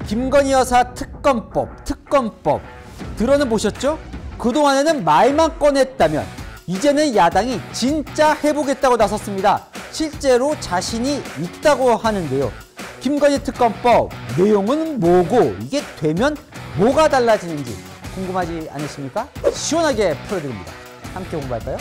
김건희 여사 특검법 들어는 보셨죠? 그동안에는 말만 꺼냈다면 이제는 야당이 진짜 해보겠다고 나섰습니다. 실제로 자신이 있다고 하는데요. 김건희 특검법 내용은 뭐고 이게 되면 뭐가 달라지는지 궁금하지 않으십니까? 시원하게 풀어드립니다. 함께 공부할까요?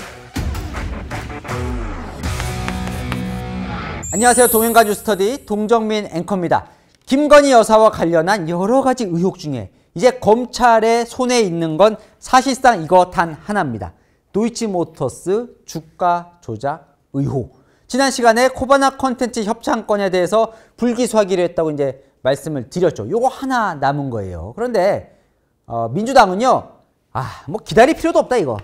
안녕하세요. 동행가 뉴스터디 동정민 앵커입니다. 김건희 여사와 관련한 여러 가지 의혹 중에 이제 검찰의 손에 있는 건 사실상 이거 단 하나입니다. 도이치모터스 주가 조작 의혹. 지난 시간에 코바나 컨텐츠 협찬건에 대해서 불기소하기로 했다고 이제 말씀을 드렸죠. 요거 하나 남은 거예요. 그런데 민주당은요, 뭐 기다릴 필요도 없다 이거.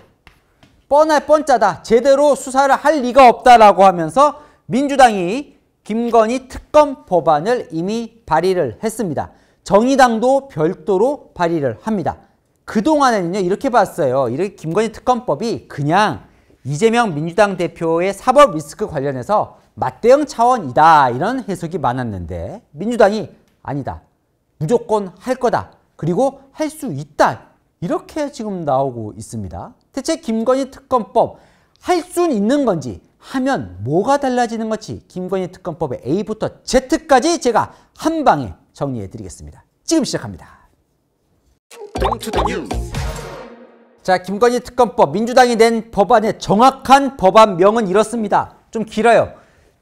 뻔할 뻔짜다. 제대로 수사를 할 리가 없다라고 하면서 민주당이 김건희 특검 법안을 이미 발의를 했습니다. 정의당도 별도로 발의를 합니다. 그동안에는요, 이렇게 봤어요. 이렇게 김건희 특검법이 그냥 이재명 민주당 대표의 사법 리스크 관련해서 맞대응 차원이다. 이런 해석이 많았는데 민주당이 아니다. 무조건 할 거다. 그리고 할 수 있다. 이렇게 지금 나오고 있습니다. 대체 김건희 특검법 할 수 있는 건지 하면 뭐가 달라지는 건지 김건희 특검법의 A부터 Z까지 제가 한 방에 정리해 드리겠습니다. 지금 시작합니다. 자, 김건희 특검법 민주당이 낸 법안의 정확한 법안명은 이렇습니다. 좀 길어요.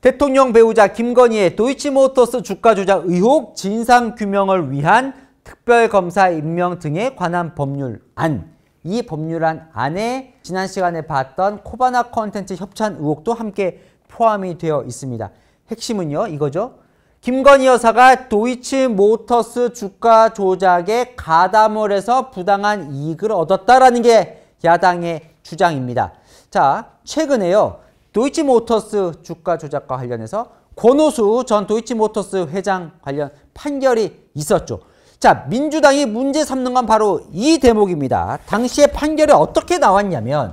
대통령 배우자 김건희의 도이치모터스 주가 조작 의혹 진상규명을 위한 특별검사 임명 등에 관한 법률안. 이 법률안 안에 지난 시간에 봤던 코바나 컨텐츠 협찬 의혹도 함께 포함이 되어 있습니다. 핵심은요, 이거죠. 김건희 여사가 도이치모터스 주가 조작에 가담을 해서 부당한 이익을 얻었다라는 게 야당의 주장입니다. 자, 최근에요, 도이치모터스 주가 조작과 관련해서 권오수 전 도이치모터스 회장 관련 판결이 있었죠. 자, 민주당이 문제 삼는 건 바로 이 대목입니다. 당시에 판결이 어떻게 나왔냐면,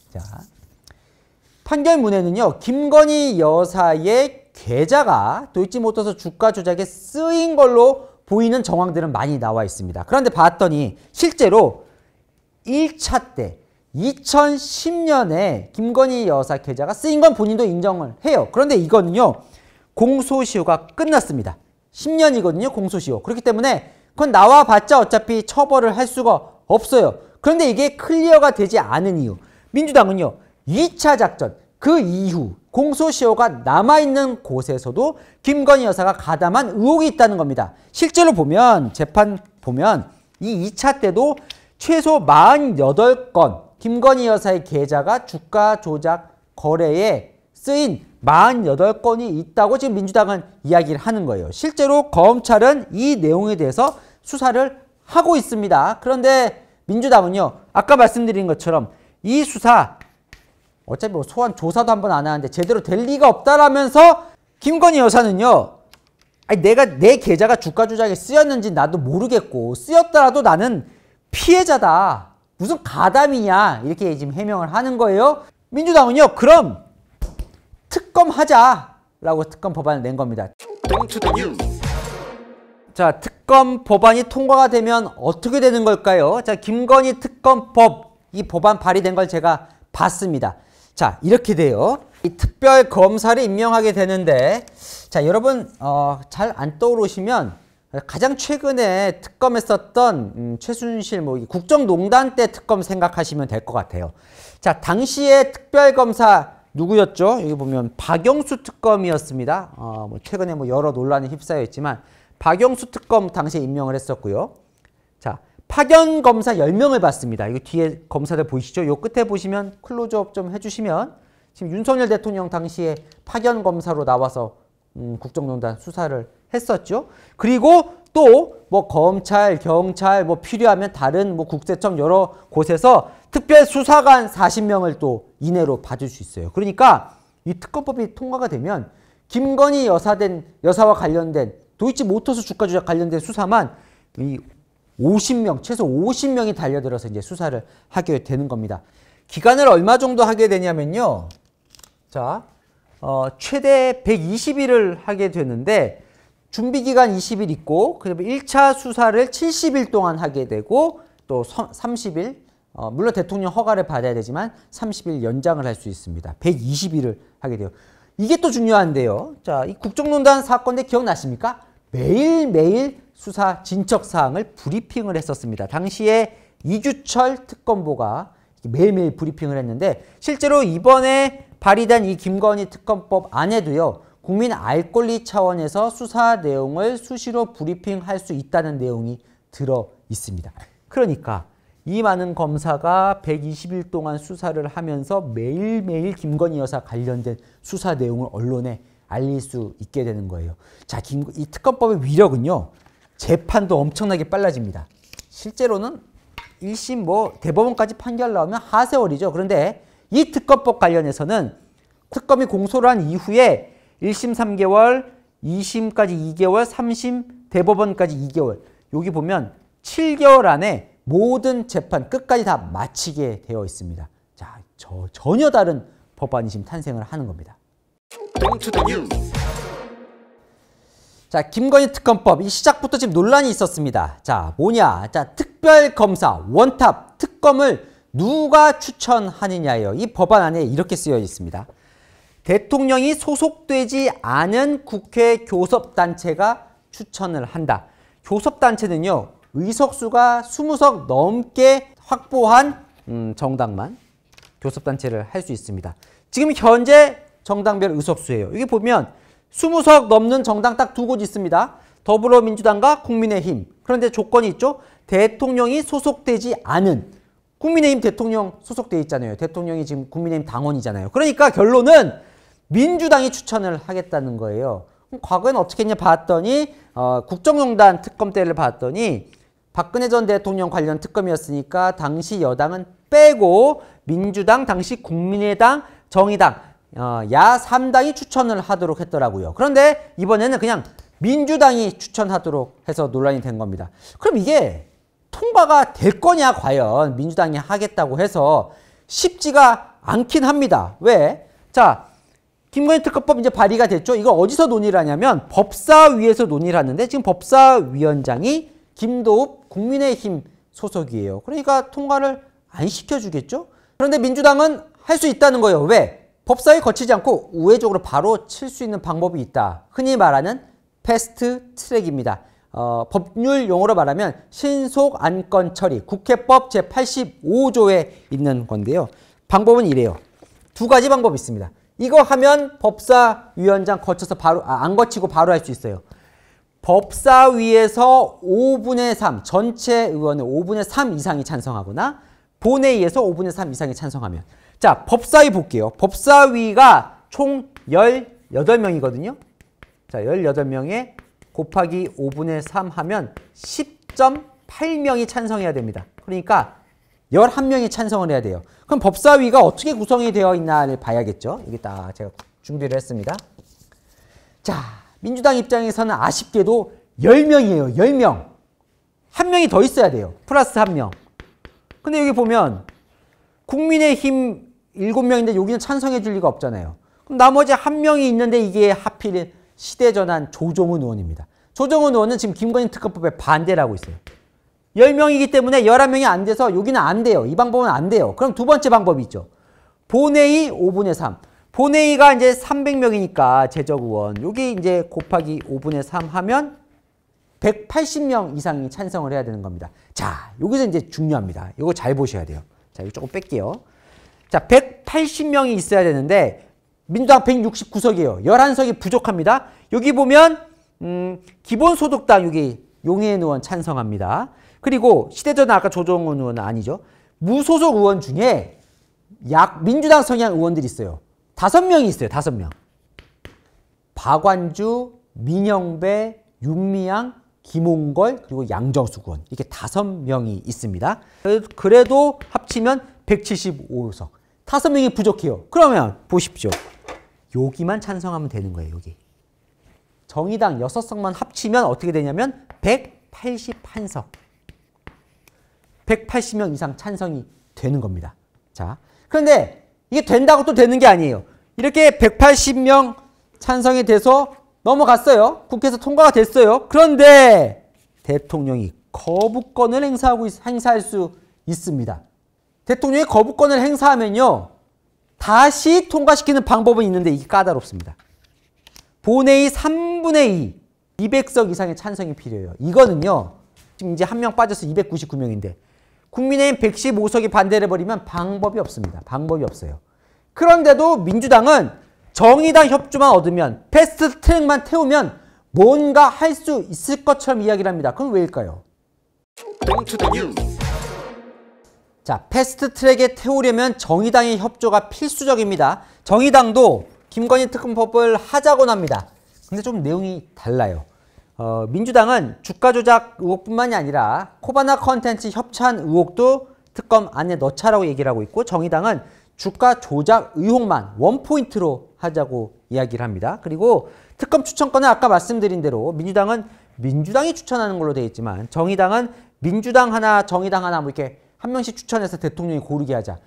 자, 판결문에는요, 김건희 여사의 계좌가 도이치모터스 주가 조작에 쓰인 걸로 보이는 정황들은 많이 나와 있습니다. 그런데 봤더니 실제로 1차 때 2010년에 김건희 여사 계좌가 쓰인 건 본인도 인정을 해요. 그런데 이거는요, 공소시효가 끝났습니다. 10년이거든요, 공소시효. 그렇기 때문에 그건 나와봤자 어차피 처벌을 할 수가 없어요. 그런데 이게 클리어가 되지 않은 이유. 민주당은요, 2차 작전, 그 이후 공소시효가 남아있는 곳에서도 김건희 여사가 가담한 의혹이 있다는 겁니다. 실제로 보면, 재판 보면 이 2차 때도 최소 48건 김건희 여사의 계좌가 주가 조작 거래에 쓰인 48건이 있다고 지금 민주당은 이야기를 하는 거예요. 실제로 검찰은 이 내용에 대해서 수사를 하고 있습니다. 그런데 민주당은요, 아까 말씀드린 것처럼 이 수사 어차피 뭐 소환 조사도 한번 안 하는데 제대로 될 리가 없다라면서 김건희 여사는요, 내가 내 계좌가 주가 조작에 쓰였는지 나도 모르겠고 쓰였더라도 나는 피해자다. 무슨 가담이냐 이렇게 지금 해명을 하는 거예요. 민주당은요, 그럼 특검하자라고 특검 법안을 낸 겁니다. 자, 특검 법안이 통과가 되면 어떻게 되는 걸까요? 자, 김건희 특검법 이 법안 발의된 걸 제가 봤습니다. 자, 이렇게 돼요. 이 특별 검사를 임명하게 되는데, 자, 여러분 잘 안 떠오르시면 가장 최근에 특검했었던 최순실 뭐 국정농단 때 특검 생각하시면 될 것 같아요. 자, 당시에 특별검사 누구였죠? 여기 보면 박영수 특검이었습니다. 뭐 최근에 뭐 여러 논란에 휩싸여 있지만 박영수 특검 당시에 임명을 했었고요. 자, 파견 검사 10명을 봤습니다. 이거 뒤에 검사들 보이시죠? 요 끝에 보시면 클로즈업 좀 해주시면 지금 윤석열 대통령 당시에 파견 검사로 나와서 국정농단 수사를 했었죠. 그리고 또 뭐 검찰, 경찰 뭐 필요하면 다른 뭐 국세청 여러 곳에서 특별수사관 40명을 또 이내로 받을 수 있어요. 그러니까 이 특검법이 통과가 되면 김건희 여사와 관련된 도이치모터스 주가 조작 관련된 수사만 이 50명, 최소 50명이 달려들어서 이제 수사를 하게 되는 겁니다. 기간을 얼마 정도 하게 되냐면요. 자, 최대 120일을 하게 되는데 준비기간 20일 있고 그다음에 1차 수사를 70일 동안 하게 되고 또 30일 물론 대통령 허가를 받아야 되지만 30일 연장을 할 수 있습니다. 120일을 하게 돼요. 이게 또 중요한데요. 자, 이 국정농단 사건인데 기억나십니까? 매일매일 수사 진척사항을 브리핑을 했었습니다. 당시에 이규철 특검보가 매일매일 브리핑을 했는데 실제로 이번에 발의된 이 김건희 특검법 안에도요. 국민 알 권리 차원에서 수사 내용을 수시로 브리핑할 수 있다는 내용이 들어 있습니다. 그러니까 이 많은 검사가 120일 동안 수사를 하면서 매일매일 김건희 여사 관련된 수사 내용을 언론에 알릴 수 있게 되는 거예요. 자, 이 특검법의 위력은요. 재판도 엄청나게 빨라집니다. 실제로는 1심 대법원까지 판결 나오면 하세월이죠. 그런데 이 특검법 관련해서는 특검이 공소를 한 이후에 1심 3개월, 2심까지 2개월, 3심 대법원까지 2개월. 여기 보면 7개월 안에 모든 재판 끝까지 다 마치게 되어 있습니다. 자, 전혀 다른 법안이 지금 탄생을 하는 겁니다. 자, 김건희 특검법 이 시작부터 지금 논란이 있었습니다. 자, 뭐냐? 자, 특별검사 원탑 특검을 누가 추천하느냐예요. 이 법안 안에 이렇게 쓰여 있습니다. 대통령이 소속되지 않은 국회 교섭단체가 추천을 한다. 교섭단체는요. 의석수가 20석 넘게 확보한 정당만 교섭단체를 할 수 있습니다. 지금 현재 정당별 의석수예요. 여기 보면 20석 넘는 정당 딱 두 곳 있습니다. 더불어민주당과 국민의힘. 그런데 조건이 있죠. 대통령이 소속되지 않은 국민의힘 대통령 소속돼 있잖아요. 대통령이 지금 국민의힘 당원이잖아요. 그러니까 결론은 민주당이 추천을 하겠다는 거예요. 과거에는 어떻게 했냐 봤더니 국정농단 특검 때를 봤더니 박근혜 전 대통령 관련 특검이었으니까 당시 여당은 빼고 민주당, 당시 국민의당, 정의당 야 3당이 추천을 하도록 했더라고요. 그런데 이번에는 그냥 민주당이 추천하도록 해서 논란이 된 겁니다. 그럼 이게 통과가 될 거냐 과연 민주당이 하겠다고 해서 쉽지가 않긴 합니다. 왜? 자, 김건희 특검법 이제 발의가 됐죠. 이거 어디서 논의를 하냐면 법사위에서 논의를 하는데 지금 법사위원장이 김도읍 국민의힘 소속이에요. 그러니까 통과를 안 시켜주겠죠. 그런데 민주당은 할 수 있다는 거예요. 왜? 법사위 거치지 않고 우회적으로 바로 칠 수 있는 방법이 있다. 흔히 말하는 패스트 트랙입니다. 법률 용어로 말하면 신속 안건 처리, 국회법 제85조에 있는 건데요. 방법은 이래요. 두 가지 방법이 있습니다. 이거 하면 법사위원장 거쳐서 바로 안 거치고 바로 할 수 있어요. 법사위에서 5분의 3, 전체 의원의 5분의 3 이상이 찬성하거나 본회의에서 5분의 3 이상이 찬성하면. 자, 법사위 볼게요. 법사위가 총 18명이거든요. 자, 18명에 곱하기 5분의 3 하면 10.8명이 찬성해야 됩니다. 그러니까 11명이 찬성을 해야 돼요. 그럼 법사위가 어떻게 구성이 되어 있나를 봐야겠죠. 이게 딱 제가 준비를 했습니다. 자, 민주당 입장에서는 아쉽게도 10명이에요. 10명. 한 명이 더 있어야 돼요. 플러스 한 명. 근데 여기 보면 국민의힘 7명인데 여기는 찬성해 줄 리가 없잖아요. 그럼 나머지 한 명이 있는데 이게 하필 시대전환 조정훈 의원입니다. 조정훈 의원은 지금 김건희 특검법에 반대를 하고 있어요. 10명이기 때문에 11명이 안 돼서 여기는 안 돼요. 이 방법은 안 돼요. 그럼 두 번째 방법이 있죠. 본회의 5분의 3. 본회의가 이제 300명이니까 재적 의원. 여기 이제 곱하기 5분의 3 하면 180명 이상이 찬성을 해야 되는 겁니다. 자, 여기서 이제 중요합니다. 이거 잘 보셔야 돼요. 자, 이거 조금 뺄게요. 자, 180명이 있어야 되는데 민주당 169석이에요. 11석이 부족합니다. 여기 보면 기본소득당 여기 용해인 의원 찬성합니다. 그리고 시대전환 아까 조정훈 의원은 아니죠. 무소속 의원 중에 민주당 성향 의원들이 있어요. 5명이 있어요. 5명. 박완주, 민영배, 윤미향, 김홍걸 그리고 양정숙 의원. 이렇게 5명이 있습니다. 그래도 합치면 175석. 5명이 부족해요. 그러면 보십시오. 여기만 찬성하면 되는 거예요. 여기. 정의당 6석만 합치면 어떻게 되냐면 181석. 180명 이상 찬성이 되는 겁니다. 자, 그런데 이게 된다고 또 되는 게 아니에요. 이렇게 180명 찬성이 돼서 넘어갔어요. 국회에서 통과가 됐어요. 그런데 대통령이 거부권을 행사할 수 있습니다. 대통령이 거부권을 행사하면요. 다시 통과시키는 방법은 있는데 이게 까다롭습니다. 본회의 3분의 2, 200석 이상의 찬성이 필요해요. 이거는요. 지금 이제 한 명 빠져서 299명인데 국민의힘 115석이 반대를 해버리면 방법이 없습니다. 방법이 없어요. 그런데도 민주당은 정의당 협조만 얻으면 패스트 트랙만 태우면 뭔가 할 수 있을 것처럼 이야기를 합니다. 그럼 왜일까요? 자, 패스트 트랙에 태우려면 정의당의 협조가 필수적입니다. 정의당도 김건희 특검법을 하자곤 합니다. 근데 좀 내용이 달라요. 민주당은 주가 조작 의혹뿐만이 아니라 코바나 컨텐츠 협찬 의혹도 특검 안에 넣자라고 얘기를 하고 있고 정의당은 주가 조작 의혹만 원포인트로 하자고 이야기를 합니다. 그리고 특검 추천권은 아까 말씀드린 대로 민주당은 민주당이 추천하는 걸로 되어 있지만 정의당은 민주당 하나 정의당 하나 뭐 이렇게 한 명씩 추천해서 대통령이 고르게 하자.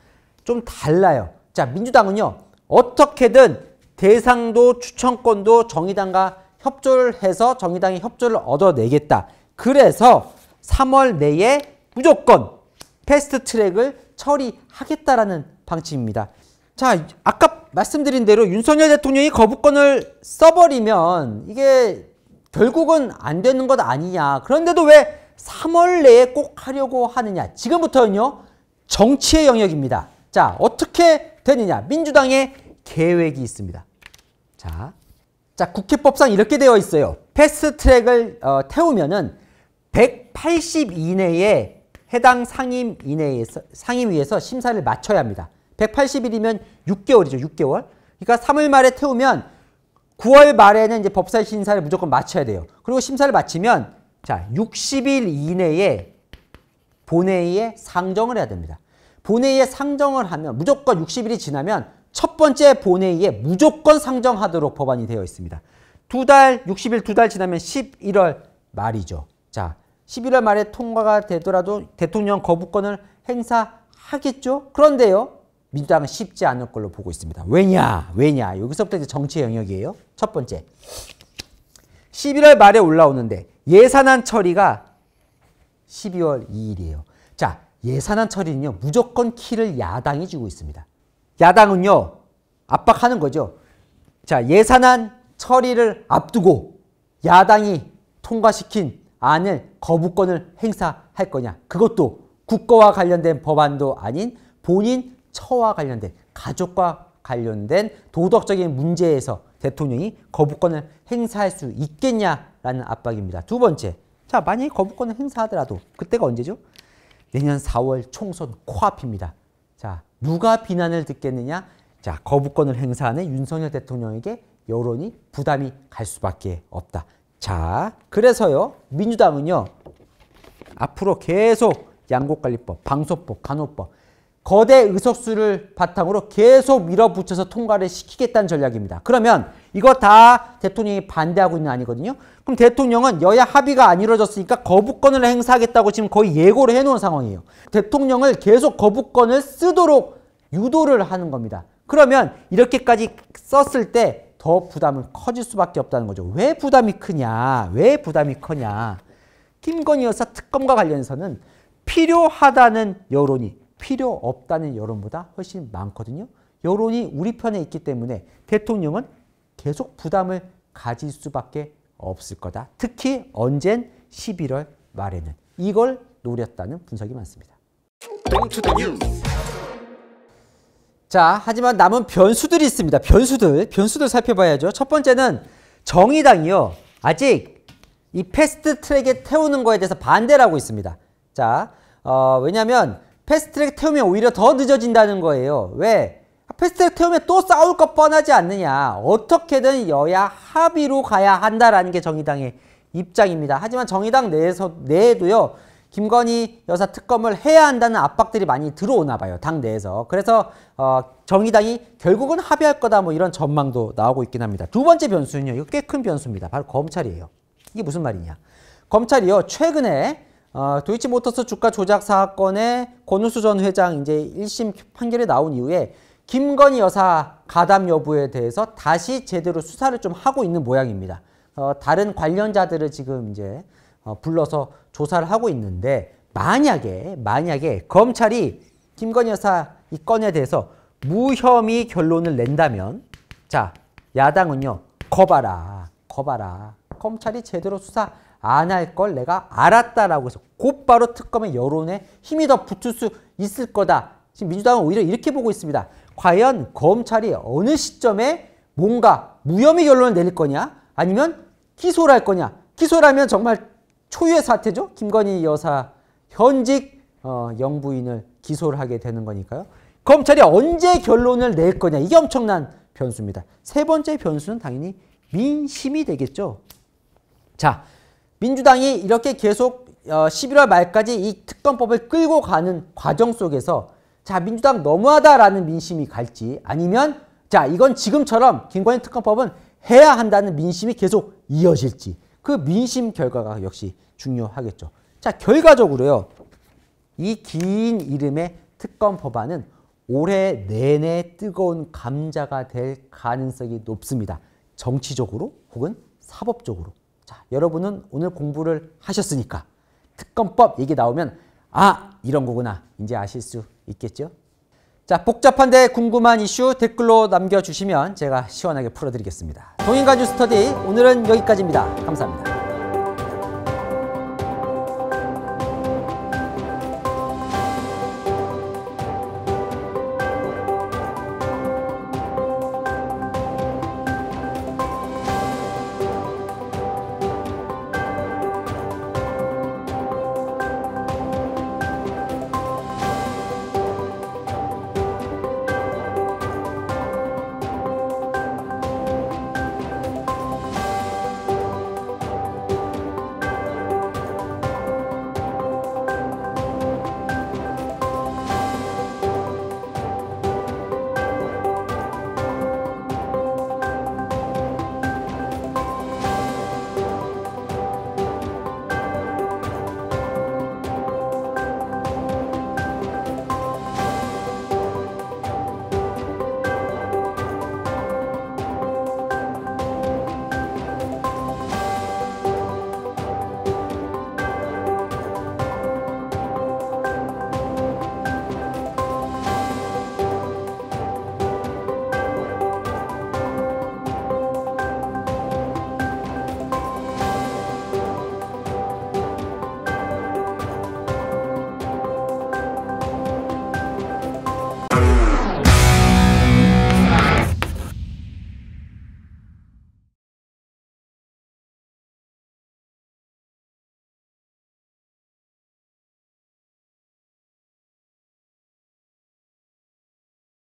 좀 달라요. 자, 민주당은요. 어떻게든 대상도 추천권도 정의당과 협조를 해서 정의당이 협조를 얻어내겠다. 그래서 3월 내에 무조건 패스트 트랙을 처리하겠다라는 방침입니다. 자, 아까 말씀드린 대로 윤석열 대통령이 거부권을 써버리면 이게 결국은 안 되는 것 아니냐. 그런데도 왜 3월 내에 꼭 하려고 하느냐. 지금부터는요. 정치의 영역입니다. 자, 어떻게 되느냐. 민주당의 계획이 있습니다. 자, 국회법상 이렇게 되어 있어요. 패스트 트랙을 태우면은 180 이내에 해당 상임위에서 심사를 마쳐야 합니다. 180일이면 6개월이죠. 6개월. 그러니까 3월 말에 태우면 9월 말에는 이제 법사위 심사를 무조건 마쳐야 돼요. 그리고 심사를 마치면 자, 60일 이내에 본회의에 상정을 해야 됩니다. 본회의에 상정을 하면 무조건 60일이 지나면 첫 번째 본회의에 무조건 상정하도록 법안이 되어 있습니다. 60일 2달 지나면 11월 말이죠. 자, 11월 말에 통과가 되더라도 대통령 거부권을 행사하겠죠? 그런데요. 민주당은 쉽지 않을 걸로 보고 있습니다. 왜냐? 여기서부터 이제 정치의 영역이에요. 첫 번째. 11월 말에 올라오는데 예산안 처리가 12월 2일이에요. 자, 예산안 처리는요. 무조건 키를 야당이 쥐고 있습니다. 야당은요. 압박하는 거죠. 자, 예산안 처리를 앞두고 야당이 통과시킨 안을 거부권을 행사할 거냐. 그것도 국가와 관련된 법안도 아닌 본인 처와 관련된 가족과 관련된 도덕적인 문제에서 대통령이 거부권을 행사할 수 있겠냐라는 압박입니다. 두 번째, 자 만약에 거부권을 행사하더라도 그때가 언제죠? 내년 4월 총선 코앞입니다. 자, 누가 비난을 듣겠느냐? 자, 거부권을 행사하는 윤석열 대통령에게 여론이 부담이 갈 수밖에 없다. 자, 그래서요 민주당은요 앞으로 계속 양곡관리법, 방소법, 간호법 거대 의석수를 바탕으로 계속 밀어붙여서 통과를 시키겠다는 전략입니다. 그러면 이거 다 대통령이 반대하고 있는 거 아니거든요. 그럼 대통령은 여야 합의가 안 이루어졌으니까 거부권을 행사하겠다고 지금 거의 예고를 해놓은 상황이에요. 대통령을 계속 거부권을 쓰도록 유도를 하는 겁니다. 그러면 이렇게까지 썼을 때 더 부담은 커질 수밖에 없다는 거죠. 왜 부담이 크냐? 왜 부담이 크냐? 김건희 여사 특검과 관련해서는 필요하다는 여론이 필요 없다는 여론보다 훨씬 많거든요. 여론이 우리 편에 있기 때문에 대통령은 계속 부담을 가질 수밖에 없을 거다. 특히 언젠 11월 말에는 이걸 노렸다는 분석이 많습니다. 자, 하지만 남은 변수들이 있습니다. 변수들 살펴봐야죠. 첫 번째는 정의당이요. 아직 이 패스트 트랙에 태우는 거에 대해서 반대를 하고 있습니다. 자, 왜냐하면 패스트트랙 태우면 오히려 더 늦어진다는 거예요. 왜? 패스트트랙 태우면 또 싸울 것 뻔하지 않느냐. 어떻게든 여야 합의로 가야 한다라는 게 정의당의 입장입니다. 하지만 정의당 내에도요. 김건희 여사 특검을 해야 한다는 압박들이 많이 들어오나 봐요. 당 내에서. 그래서 정의당이 결국은 합의할 거다 뭐 이런 전망도 나오고 있긴 합니다. 두 번째 변수는요. 이거 꽤 큰 변수입니다. 바로 검찰이에요. 이게 무슨 말이냐. 검찰이요. 최근에 도이치모터스 주가 조작 사건의 권우수 전 회장 이제 1심 판결이 나온 이후에 김건희 여사 가담 여부에 대해서 다시 제대로 수사를 좀 하고 있는 모양입니다. 다른 관련자들을 지금 이제 불러서 조사를 하고 있는데 만약에 검찰이 김건희 여사 이 건에 대해서 무혐의 결론을 낸다면 자, 야당은요. 거봐라. 검찰이 제대로 수사 안 할 걸 내가 알았다라고 해서 곧바로 특검의 여론에 힘이 더 붙을 수 있을 거다. 지금 민주당은 오히려 이렇게 보고 있습니다. 과연 검찰이 어느 시점에 뭔가 무혐의 결론을 내릴 거냐? 아니면 기소를 할 거냐? 기소를 하면 정말 초유의 사태죠. 김건희 여사 현직 영부인을 기소를 하게 되는 거니까요. 검찰이 언제 결론을 낼 거냐? 이게 엄청난 변수입니다. 세 번째 변수는 당연히 민심이 되겠죠. 자, 민주당이 이렇게 계속 11월 말까지 이 특검법을 끌고 가는 과정 속에서 자, 민주당 너무하다라는 민심이 갈지 아니면 자, 이건 지금처럼 김건희 특검법은 해야 한다는 민심이 계속 이어질지 그 민심 결과가 역시 중요하겠죠. 자, 결과적으로요. 이 긴 이름의 특검 법안은 올해 내내 뜨거운 감자가 될 가능성이 높습니다. 정치적으로 혹은 사법적으로. 자, 여러분은 오늘 공부를 하셨으니까 특검법 얘기 나오면 아, 이런 거구나. 이제 아실 수 있겠죠? 자, 복잡한데 궁금한 이슈 댓글로 남겨주시면 제가 시원하게 풀어드리겠습니다. 동인가주 스터디 오늘은 여기까지입니다. 감사합니다.